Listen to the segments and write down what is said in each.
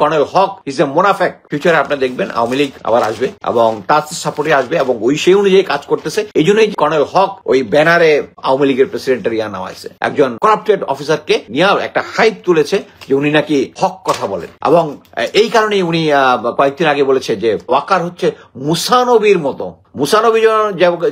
Colonel Haque is a মোনাফেক। ফিউচারে আপনি দেখবেন আওয়ামী লীগ আবার আসবে এবং তার সাপোর্টে আসবে এবং সেই অনুযায়ী কাজ করতেছে। এই জন্যই কর্নেল হক ওই ব্যানারে আওয়ামী লীগের প্রেসিডেন্টের নামাইছে, একজন করাপ্টেড অফিসারকে নিয়ে একটা হাইপ তুলেছে যে উনি নাকি হক কথা বলেন এবং এই কারণেই উনি কয়েকদিন আগে বলেছে যে ওয়াকার হচ্ছে মুসানবীর মতো। মুসানবী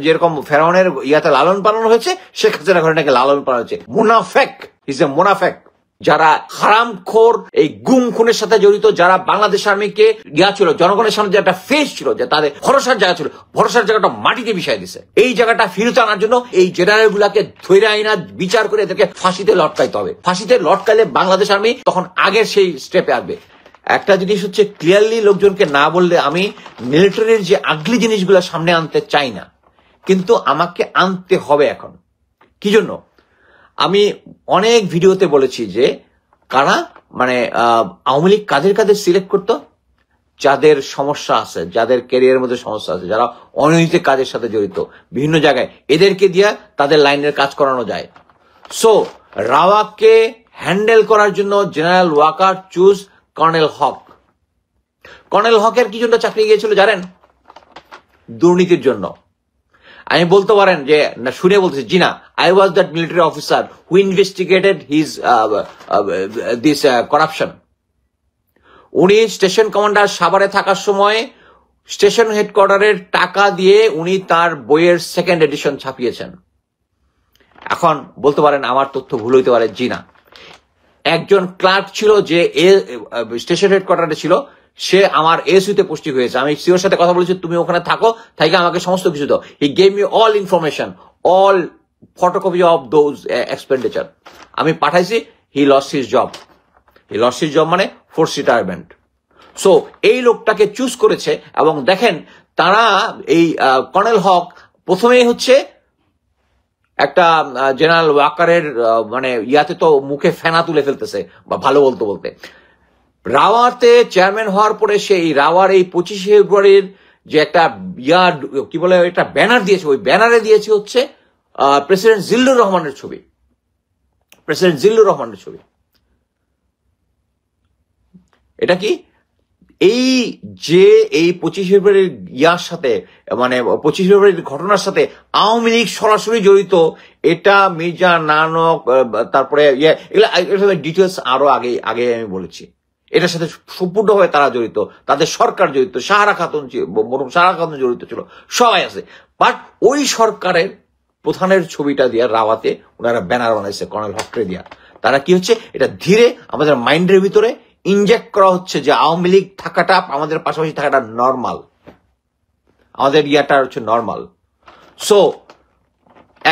যেরকম ফেরাউনের ইয়াতে লালন পালন হয়েছে, শেখ হাসিনা ঘরে নাকি লালন পালন হয়েছে। মুনাফেক, ইজ এ মুনাফেক। যারা হারামখোর এই গুম খুনের সাথে জড়িত, যারা বাংলাদেশ আর্মিকে ছিল জনগণের সামনে যে একটা ফেস ছিল, যে তাদের ভরসার জায়গা ছিল, ভরসার জায়গাটা মাটিতে মিশাই দিছে। এই জায়গাটা ফিরত আনার জন্য এই জেনারেল গুলাকে ধৈর্য আইনা বিচার করে এদেরকে ফাঁসিতে লটকাইতে হবে। ফাঁসিতে লটকাইলে বাংলাদেশ আর্মি তখন আগের সেই স্টেপে আসবে। একটা জিনিস হচ্ছে ক্লিয়ারলি লোকজনকে না বললে আমি মিলিটারির যে আগলি জিনিসগুলো সামনে আনতে চাই না, কিন্তু আমাকে আনতে হবে এখন। কি জন্য? আমি অনেক ভিডিওতে বলেছি যে কারা মানে আওয়ামী লীগ কাদের সিলেক্ট করতো, যাদের সমস্যা আছে, যাদের ক্যারিয়ারের মধ্যে সমস্যা আছে, যারা অনৈতিক কাজের সাথে জড়িত বিভিন্ন জায়গায়, এদেরকে দিয়ে তাদের লাইনের কাজ করানো যায়। সো রাওয়াকে হ্যান্ডেল করার জন্য জেনারেল ওয়াকার চুজ কর্নেল হক। কর্নেল হকের কি জন্য চাকরি গিয়েছিল জানেন? দুর্নীতির জন্য। আমি বলতে পারেন যে না, শুনে বলতেছি জি না, I was that military officer who investigated his this corruption. উনি স্টেশন কমান্ডার সাভারে থাকার সময় স্টেশন হেডকোয়ার্টারের টাকা দিয়ে উনি তার বইয়ের সেকেন্ড এডিশন ছাপিয়েছেন। এখন বলতে পারেন আমার তথ্য ভুল হইতে পারে, জি না। একজন ক্লার্ক ছিল যে স্টেশন হেডকোয়ার্টারে ছিল, সে আমার এসইউতে পোস্টিং হয়েছে। আমি সিওর সাথে কথা বলেছি, তুমি ওখানে থাকো, থাকি আমাকে সমস্ত কিছু দাও। He gave me all information, all photocopy of those expenditure. আমি পাঠাইছি। He lost his job. He lost his job মানে ফোর্স রিটায়ারমেন্ট। সো এই লোকটাকে চুজ করেছে এবং দেখেন তারা এই কর্নেল হক প্রথমেই হচ্ছে একটা জেনারেল ওয়াকারের মানে ইয়াতে তো মুখে ফেনা তুলে ফেলতেছে, বা ভালো বলতে বলতে। রাওয়াতে চেয়ারম্যান হওয়ার পরে সেই রাওয়ার এই 25শে ফেব্রুয়ারির যে একটা কি বলে একটা ব্যানার দিয়েছে, ওই ব্যানারে দিয়েছে হচ্ছে প্রেসিডেন্ট জিল্লুর রহমানের ছবি। প্রেসিডেন্ট জিল্লুর রহমানের ছবি। এটা কি এই যে এই 25শে ফেব্রুয়ারির ইয়ার সাথে মানে 25শে ফেব্রুয়ারির ঘটনার সাথে আওয়ামী লীগ সরাসরি জড়িত, এটা মির্জা নানক তারপরে এগুলো ডিটেলস আরো আগে আমি বলেছি। এটার সাথে সম্পূর্ণভাবে তারা জড়িত, তাদের সরকার জড়িত, সাহারা খাতুন জড়িত ছিল, সবাই আছে। বাট ওই সরকারের প্রধানের ছবিটা দিয়া রাওয়াতে ওনারা ব্যানার বানাইছে কর্নেল হকরে দিয়া। তারা কি হচ্ছে, এটা ধীরে আমাদের মাইন্ডের ভিতরে ইনজেক্ট করা হচ্ছে যে আওয়ামী লীগ থাকাটা, আমাদের পাশাপাশি থাকাটা নর্মাল, আমাদের ইয়াটা হচ্ছে নর্মাল। সো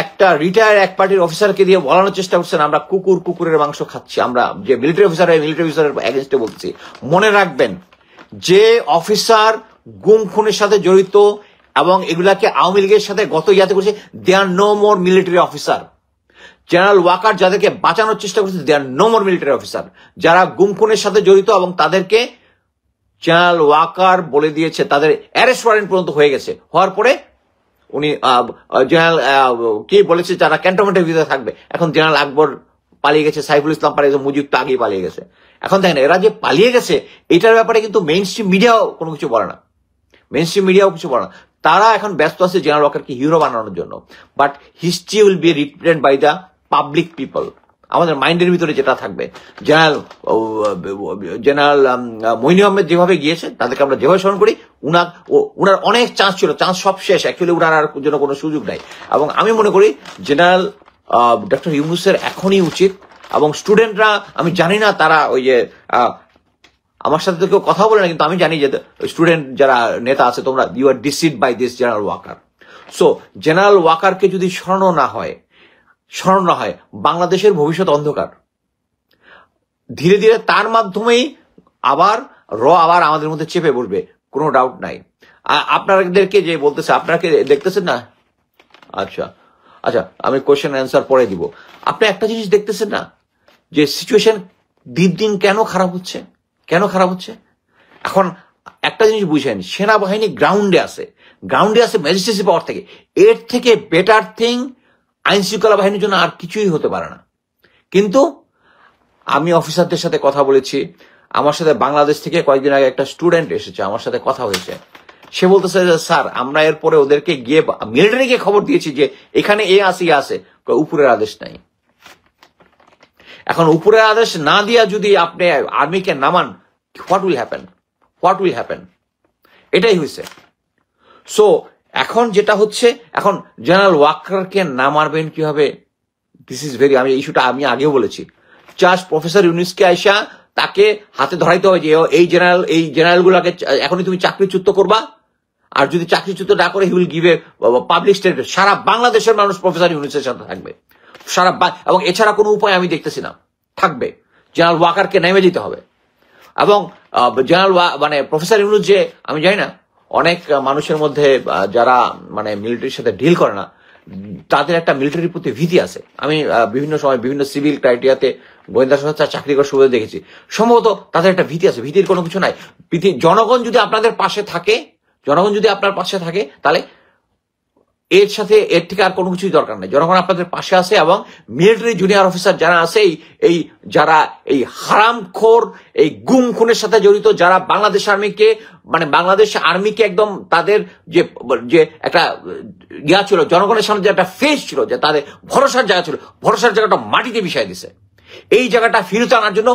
একটা রিটায়ার এক পার্টির অফিসারকে দিয়ে বলানোর চেষ্টা করছেন আমরা কুকুরের মাংস খাচ্ছি। আমরা যে মিলিটারি অফিসারের এগেনস্টে বলছি, মনে রাখবেন যে অফিসার গুম খুনের সাথে জড়িত এবং এগুলাকে আওয়ামী লীগের সাথে গত ইয়াতে করছে, they are no more military officer. General Waker যাদেরকে বাঁচানোর চেষ্টা করছে, they are no more military officer. যারা গুম খুনের সাথে জড়িত এবং তাদেরকে জেনারেল ওয়াকার বলে দিয়েছে, তাদের অ্যারেস্ট ওয়ারেন্ট পর্যন্ত হয়ে গেছে। হওয়ার পরে উনি জেনারেল কি বলেছে, যারা ক্যান্টনমেন্টের ভিতরে থাকবে। এখন জেনারেল আকবর পালিয়ে গেছে, সাইফুল ইসলাম পালিয়ে গেছে, মুজিব তো আগেই পালিয়ে গেছে। এখন দেখেন এরা যে পালিয়ে গেছে, এটার ব্যাপারে কিন্তু মেইন স্ট্রিম মিডিয়াও কোনো কিছু বলে না, কিছু বলে না। তারা এখন ব্যস্ত আছে জেনারেল ওয়াকারকে হিরো বানানোর জন্য। But history will be written by the public people. আমাদের মাইন্ডের ভিতরে যেটা থাকবে, জেনারেল মইন আহমেদ যেভাবে গিয়েছে, তাদেরকে আমরা যেভাবে স্মরণ করি, উনার অনেক চান্স ছিল, চান্স সব শেষ। অ্যাকচুয়ালি উনার আর জন্য কোনো সুযোগ নাই। এবং আমি মনে করি জেনারেল ডক্টর ইউনূসের এখনই উচিত, এবং স্টুডেন্টরা আমি জানি না তারা ওই যে আমার সাথে তো কেউ কথা বলে না, কিন্তু আমি জানি যে স্টুডেন্ট যারা নেতা আছে, তোমরা you are deceived by this general Waker. So general ওয়াকারকে যদি স্মরণ না হয়, বাংলাদেশের ভবিষ্যৎ অন্ধকার। ধীরে ধীরে তার মাধ্যমেই আবার আমাদের মধ্যে চেপে বসবে, কোনো ডাউট নাই। আপনাদেরকে যে বলতেছে, আপনারা কি দেখতেছেন না? আচ্ছা, আমি কোয়েশ্চেন অ্যান্সার পরে দিব। আপনি একটা জিনিস দেখতেছেন না যে সিচুয়েশন দিন কেন খারাপ হচ্ছে? এখন একটা জিনিস বুঝেন, সেনাবাহিনী গ্রাউন্ডে আছে ম্যাজিস্ট্রেসি পাওয়ার থেকে। এর থেকে বেটার থিং আইন শৃঙ্খলা বাহিনীর জন্য আর কিছুই হতে পারে না। কিন্তু আমি অফিসারদের সাথে কথা বলেছি, আমার সাথে বাংলাদেশ থেকে কয়েকদিন আগে একটা স্টুডেন্ট এসেছে, আমার সাথে কথা হয়েছে। সে বলতেছে যে স্যার আমরা এরপরে ওদেরকে গিয়ে মিলিটারিকে খবর দিয়েছি যে এখানে এ আছে, উপরের আদেশ নাই। এখন উপরের আদেশ না দিয়া যদি আপনি আর্মিকে নামান, হোয়াট উইল হ্যাপেন, এটাই হয়েছে। সো এখন যেটা হচ্ছে, এখন জেনারেল ওয়াকারকে নামাবেন কিভাবে, দিস ইজ ভেরি, আমি ইস্যুটা আমি আগেও বলেছি, জাস্ট প্রফেসর ইউনুসকে আইসা তাকে হাতে ধরাইতে হবে যে এই জেনারেল গুলাকে এখনই তুমি চাকরিচ্যুত করবা, আর যদি চাকরিচ্যুত না করে he will give a public statement. সারা বাংলাদেশের মানুষ প্রফেসর ইউনুসের সাথে থাকবে, এবং এছাড়া কোনো উপায় আমি দেখতেছি না, থাকবে। জেনারেল ওয়াকারকে নেমে যেতে হবে। এবং জেনারেল মানে প্রফেসর ইউনুস যে, আমি জানি না, অনেক মানুষের মধ্যে যারা মানে মিলিটারির সাথে ডিল করে না, তাদের একটা মিলিটারির প্রতি ভীতি আছে। আমি বিভিন্ন সময় বিভিন্ন সিভিল ক্রাইটেরিয়াতে গোয়েন্দা সংস্থার চাকরি করার সুবিধা দেখেছি। সম্ভবত তাদের একটা ভীতি আছে, ভীতির কোনো কিছু নাই। জনগণ যদি আপনাদের পাশে থাকে, তাহলে এর থেকে আর কোনো কিছুই দরকার নেই। জনগণ আপনাদের পাশে আছে, এবং মিলিটারি জুনিয়র অফিসার যারা আছে, যারা এই হারামখোর, এই গুম খুনের সাথে জড়িত, যারা বাংলাদেশ আর্মিকে একদম তাদের যে একটা ইয়া ছিল, জনগণের সামনে যে একটা ফেস ছিল, যে তাদের ভরসার জায়গা ছিল, ভরসার জায়গাটা মাটিতে মিশাই দিছে। এই জায়গাটা ফিরত আনার জন্য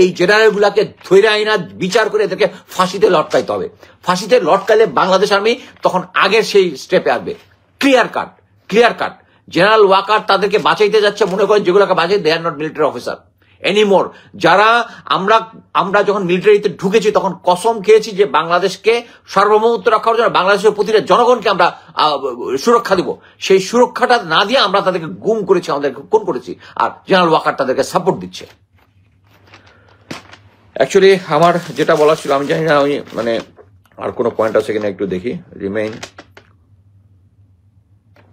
এই জেনারেল গুলাকে ধরে আইনা বিচার করে এদেরকে ফাঁসিতে লটকাইতে হবে। ফাঁসিতে লটকাইলে বাংলাদেশ আর্মি তখন আগের সেই স্টেপে আসবে। ক্লিয়ার কাট জেনারেল ওয়াকার তাদেরকে বাঁচাইতে যাচ্ছে, মনে করেন যেগুলোকে বাঁচাই, they are not military officer anymore. যারা আমরা যখন মিলিটারিতে ঢুকেছি তখন কসম খেয়েছি যে বাংলাদেশকে সার্বভৌমত্ব রক্ষার জন্য বাংলাদেশের প্রতিটা জনগণকে আমরা সুরক্ষা দিব। সেই সুরক্ষাটা না দিয়ে আমরা তাদেরকে গুম করেছি, আমাদেরকে খুন করেছি, আর জেনারেল ওয়াকার তাদেরকে সাপোর্ট দিচ্ছে। অ্যাকচুয়ালি আমার যেটা বলার ছিল, আমি জানি না আমি মানে আর কোনো পয়েন্ট আছে কিনা, একটু দেখি রিমেইন।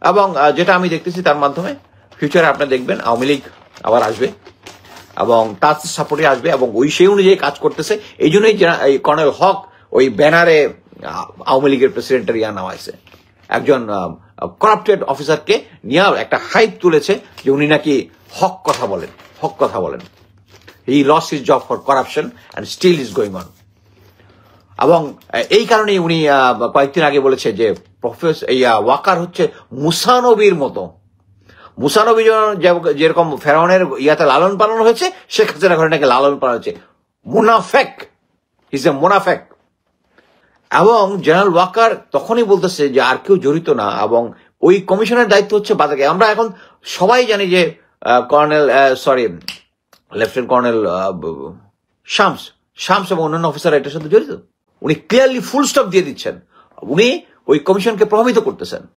এবং যেটা আমি দেখতেছি তার মাধ্যমে ফিউচারে আপনি দেখবেন আওয়ামী লীগ আবার আসবে, এবং তার সাপোর্টে আসবে, এবং সেই অনুযায়ী কাজ করতেছে। এই জন্যই কর্নেল হক ওই ব্যানারে আওয়ামী লীগের প্রেসিডেন্টের নামাইছে, একজন করাপ্টেড অফিসারকে নিয়ে একটা হাইপ তুলেছে যে উনি নাকি হক কথা বলেন। He lost his job for corruption and still is going on. এবং এই কারণেই উনি কয়েকদিন আগে বলেছে যে প্রফেসর ওয়াকার হচ্ছে মুসানবীর মতো। মুসানবী যেরকম ফেরাউনের ইয়াতে লালন পালন হয়েছে, শেখ হাসিনা ঘরে নাকি লালন পালন হয়েছে। মুনাফেক, ইজ এ মুনাফেক। এবং জেনারেল ওয়াকার তখনই বলতেছে যে আর কেউ জড়িত না, এবং ওই কমিশনের দায়িত্ব হচ্ছে বাজাকে। আমরা এখন সবাই জানি যে লেফটেন্যান্ট কর্নেল শামস এবং অন্যান্য অফিসার এটার সাথে জড়িত। উনি ক্লিয়ারলি ফুল স্টপ দিয়ে দিচ্ছেন, উনি ওই কমিশনকে প্রভাবিত করতেছেন।